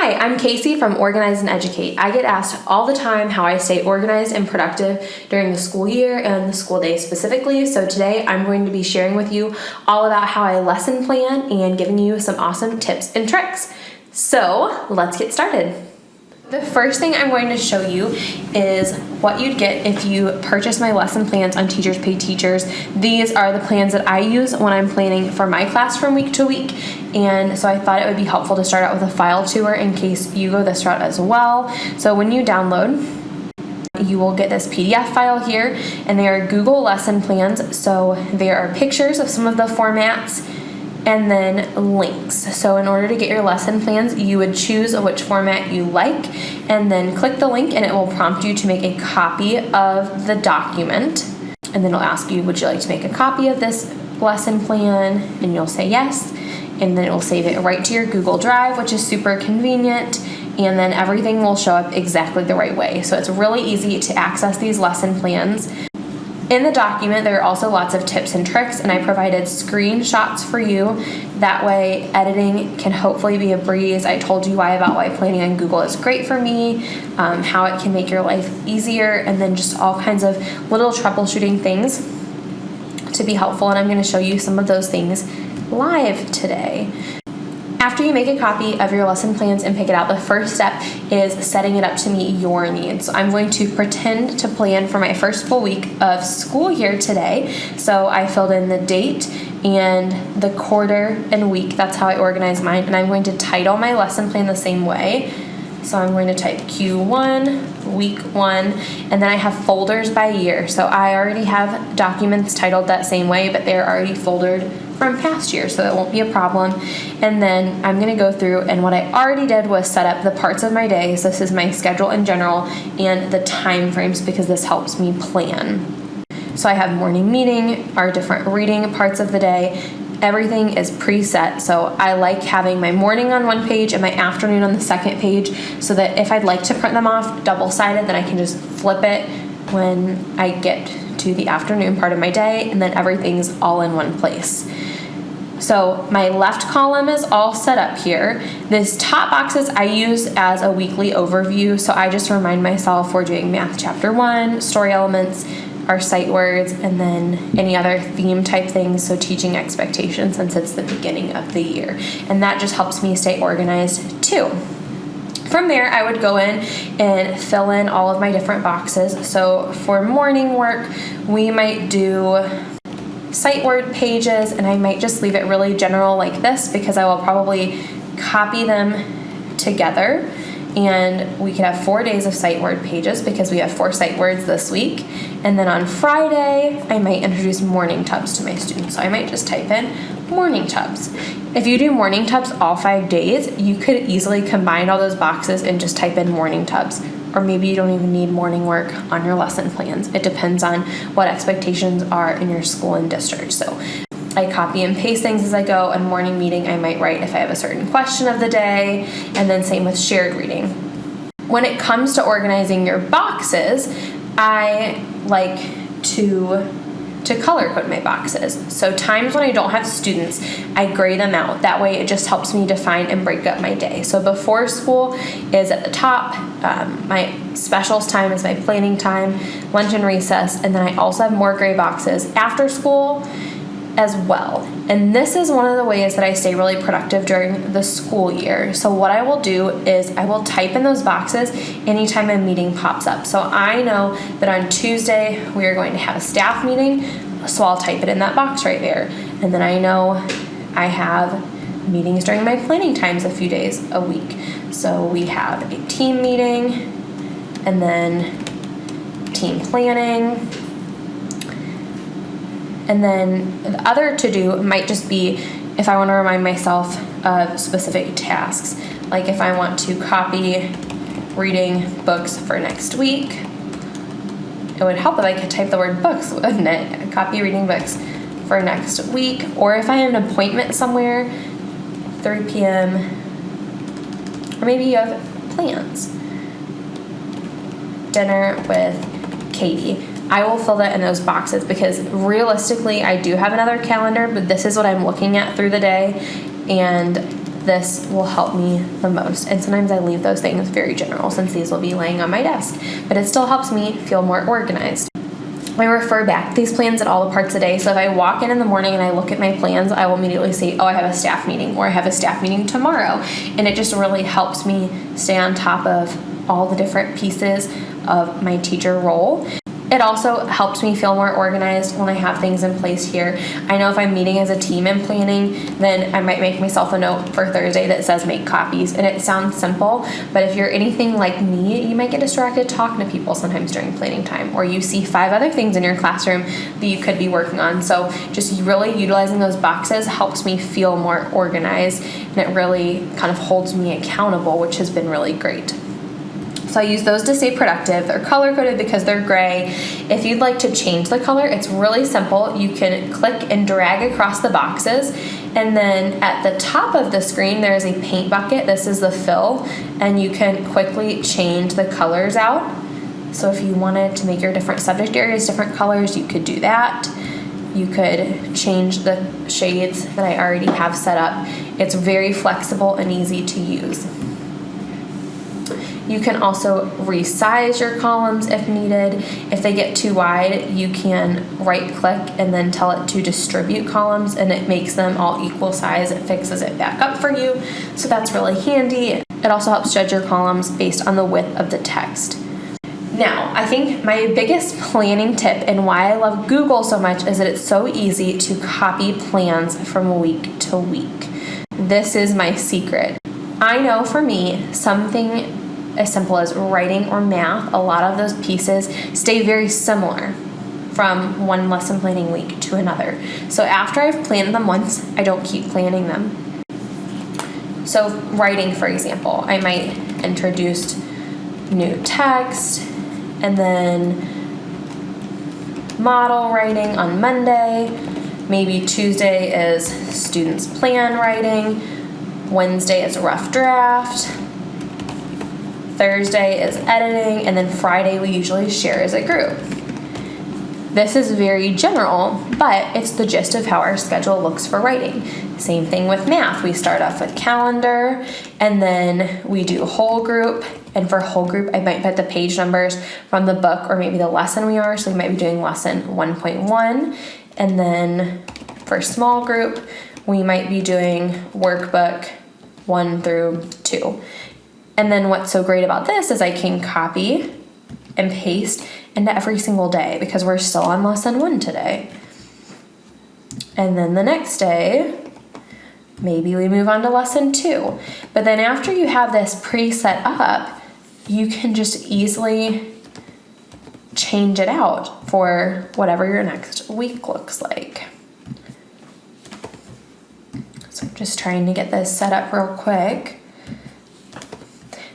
Hi, I'm Casey from Organize and Educate. I get asked all the time how I stay organized and productive during the school year and the school day specifically. So today I'm going to be sharing with you all about how I lesson plan and giving you some awesome tips and tricks. So let's get started. The first thing I'm going to show you is what you'd get if you purchase my lesson plans on Teachers Pay Teachers. These are the plans that I use when I'm planning for my class from week to week, and so I thought it would be helpful to start out with a file tour in case you go this route as well. So when you download, you will get this PDF file here, and they are Google lesson plans. So there are pictures of some of the formats and then links. So in order to get your lesson plans, you would choose which format you like and then click the link, and it will prompt you to make a copy of the document. And then it'll ask you, would you like to make a copy of this lesson plan? And you'll say yes. And then it will save it right to your Google Drive, which is super convenient. And then everything will show up exactly the right way. So it's really easy to access these lesson plans. In the document, there are also lots of tips and tricks, and I provided screenshots for you. That way, editing can hopefully be a breeze. I told you why planning on Google is great for me, how it can make your life easier, and then just all kinds of little troubleshooting things to be helpful. And I'm going to show you some of those things live today. After you make a copy of your lesson plans and pick it out, the first step is setting it up to meet your needs. So I'm going to pretend to plan for my first full week of school year today. So I filled in the date and the quarter and week. That's how I organize mine. And I'm going to title my lesson plan the same way. So I'm going to type Q1, week 1, and then I have folders by year. So I already have documents titled that same way, but they're already foldered from past years, so it won't be a problem. And then I'm going to go through, and what I already did was set up the parts of my day. So this is my schedule in general and the time frames, because this helps me plan. So I have morning meeting, our different reading parts of the day. Everything is preset, so I like having my morning on one page and my afternoon on the second page, so that if I'd like to print them off double-sided, then I can just flip it when I get to the afternoon part of my day, and then everything's all in one place. So my left column is all set up here. These top boxes I use as a weekly overview, so I just remind myself we're doing math chapter 1, story elements, our sight words, and then any other theme type things, so teaching expectations, since it's the beginning of the year. And that just helps me stay organized too. From there, I would go in and fill in all of my different boxes. So for morning work, we might do sight word pages, and I might just leave it really general like this, because I will probably copy them together. And we could have 4 days of sight word pages, because we have 4 sight words this week. And then on Friday, I might introduce morning tubs to my students. So I might just type in morning tubs. If you do morning tubs all 5 days, you could easily combine all those boxes and just type in morning tubs. Or maybe you don't even need morning work on your lesson plans. It depends on what expectations are in your school and district. So I copy and paste things as I go, and morning meeting I might write if I have a certain question of the day, and then same with shared reading. When it comes to organizing your boxes, I like to color code my boxes. So times when I don't have students, I gray them out. That way it just helps me define and break up my day. So before school is at the top, my specials time is my planning time, lunch and recess, and then I also have more gray boxes after school as well. And this is one of the ways that I stay really productive during the school year. So what I will do is I will type in those boxes anytime a meeting pops up. So I know that on Tuesday we are going to have a staff meeting, so I'll type it in that box right there. And then I know I have meetings during my planning times a few days a week. So we have a team meeting, and then team planning. And then the other to-do might just be if I want to remind myself of specific tasks. Like if I want to copy reading books for next week, it would help if I could type the word books, wouldn't it? Copy reading books for next week. Or if I have an appointment somewhere, 3 p.m., or maybe you have plans. Dinner with Katie. I will fill that in those boxes, because realistically I do have another calendar, but this is what I'm looking at through the day, and this will help me the most. And sometimes I leave those things very general since these will be laying on my desk, but it still helps me feel more organized. I refer back to these plans at all the parts of the day. So if I walk in the morning and I look at my plans, I will immediately say, oh, I have a staff meeting, or I have a staff meeting tomorrow. And it just really helps me stay on top of all the different pieces of my teacher role. It also helps me feel more organized when I have things in place here. I know if I'm meeting as a team and planning, then I might make myself a note for Thursday that says make copies. And it sounds simple, but if you're anything like me, you might get distracted talking to people sometimes during planning time, or you see 5 other things in your classroom that you could be working on. So just really utilizing those boxes helps me feel more organized, and it really kind of holds me accountable, which has been really great. So I use those to stay productive. They're color-coded because they're gray. If you'd like to change the color, it's really simple. You can click and drag across the boxes, and then at the top of the screen, there's a paint bucket. This is the fill, and you can quickly change the colors out. So if you wanted to make your different subject areas different colors, you could do that. You could change the shades that I already have set up. It's very flexible and easy to use. You can also resize your columns if needed. If they get too wide, you can right click and then tell it to distribute columns, and it makes them all equal size. It fixes it back up for you. So that's really handy. It also helps judge your columns based on the width of the text. Now, I think my biggest planning tip and why I love Google so much is that it's so easy to copy plans from week to week. This is my secret. I know for me, something as simple as writing or math, a lot of those pieces stay very similar from one lesson planning week to another. So after I've planned them once, I don't keep planning them. So writing, for example, I might introduce new text, and then model writing on Monday. Maybe Tuesday is students plan writing. Wednesday is rough draft. Thursday is editing, and then Friday we usually share as a group. This is very general, but it's the gist of how our schedule looks for writing. Same thing with math. We start off with calendar, and then we do whole group, and for whole group I might put the page numbers from the book or maybe the lesson we are, so we might be doing lesson 1.1, and then for small group we might be doing workbook 1 through 2. And then what's so great about this is I can copy and paste into every single day because we're still on lesson 1 today. And then the next day, maybe we move on to lesson 2. But then after you have this preset up, you can just easily change it out for whatever your next week looks like. So I'm just trying to get this set up real quick.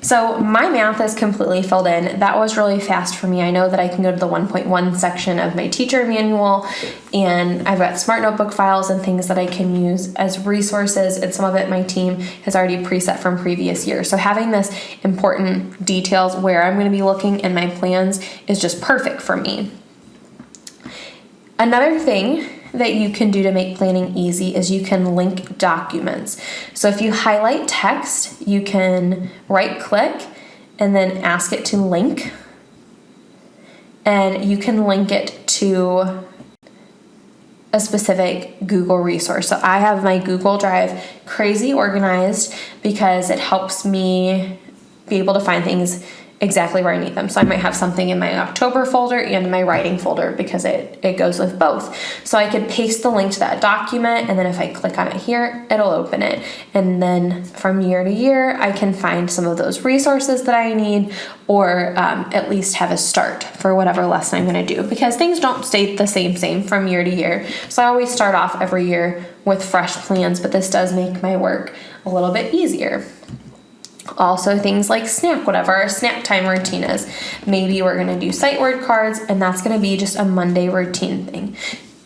So my math is completely filled in. That was really fast for me. I know that I can go to the 1.1 section of my teacher manual, and I've got Smart Notebook files and things that I can use as resources, and some of it my team has already preset from previous years. So having this important details where I'm going to be looking in my plans is just perfect for me. Another thing that you can do to make planning easy is you can link documents. So if you highlight text, you can right click and then ask it to link, and you can link it to a specific Google resource. So I have my Google Drive crazy organized because it helps me be able to find things exactly where I need them. So I might have something in my October folder and my writing folder because it goes with both. So I could paste the link to that document, and then if I click on it here, it'll open it. And then from year to year, I can find some of those resources that I need, or at least have a start for whatever lesson I'm going to do, because things don't stay the same from year to year. So I always start off every year with fresh plans, but this does make my work a little bit easier. Also things like whatever our snack time routine is. Maybe we're going to do sight word cards, and that's going to be just a Monday routine thing.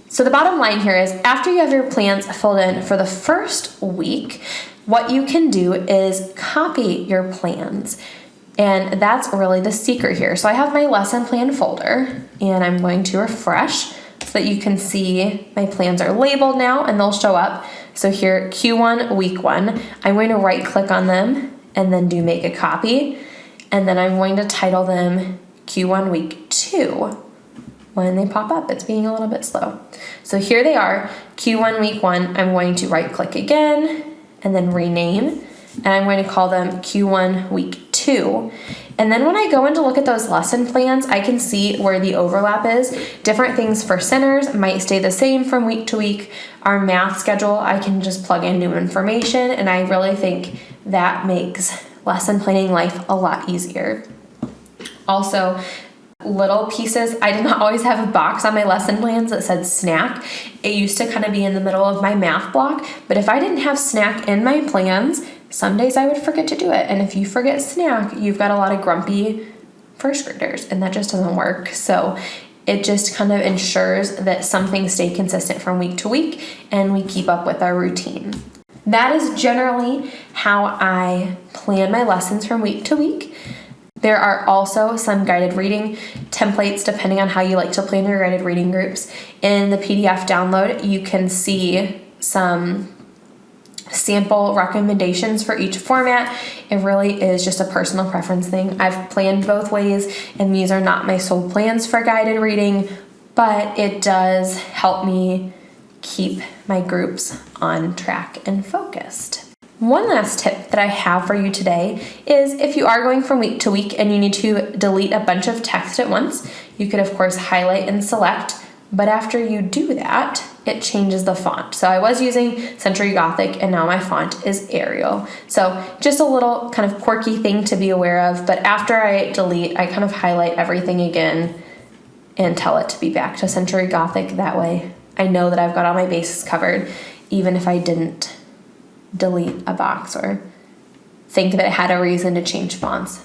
So the bottom line here is after you have your plans filled in for the first week, what you can do is copy your plans. And that's really the secret here. So I have my lesson plan folder, and I'm going to refresh so that you can see my plans are labeled now, and they'll show up So here, Q1, week 1, I'm going to right click on them and then do make a copy. And then I'm going to title them Q1, week 2. When they pop up, it's being a little bit slow. So here they are, Q1, week 1. I'm going to right click again and then rename. And I'm going to call them Q1, week 2. And then when I go in to look at those lesson plans, I can see where the overlap is. Different things for centers might stay the same from week to week. Our math schedule, I can just plug in new information, and I really think that makes lesson planning life a lot easier. Also, little pieces, I did not always have a box on my lesson plans that said snack. It used to kind of be in the middle of my math block, but if I didn't have snack in my plans, some days I would forget to do it. And if you forget snack, you've got a lot of grumpy first graders, and that just doesn't work. So it just kind of ensures that some things stay consistent from week to week and we keep up with our routine. That is generally how I plan my lessons from week to week. There are also some guided reading templates depending on how you like to plan your guided reading groups. In the PDF download, you can see some sample recommendations for each format. It really is just a personal preference thing. I've planned both ways, and these are not my sole plans for guided reading, but it does help me keep my groups on track and focused. One last tip that I have for you today is if you are going from week to week and you need to delete a bunch of text at once, you could of course highlight and select, but after you do that, it changes the font. So I was using Century Gothic and now my font is Arial. So just a little kind of quirky thing to be aware of, but after I delete, I kind of highlight everything again and tell it to be back to Century Gothic. That way I know that I've got all my bases covered, even if I didn't delete a box or think that it had a reason to change fonts.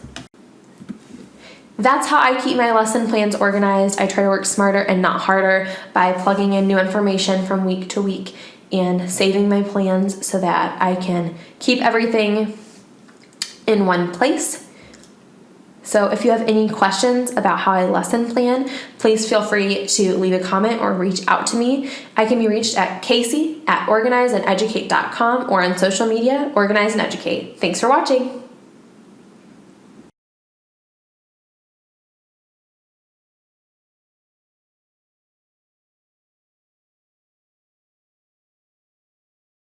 That's how I keep my lesson plans organized. I try to work smarter and not harder by plugging in new information from week to week and saving my plans so that I can keep everything in one place. So if you have any questions about how I lesson plan, please feel free to leave a comment or reach out to me. I can be reached at Casey@organizeandeducate.com or on social media, Organize and Educate. Thanks for watching.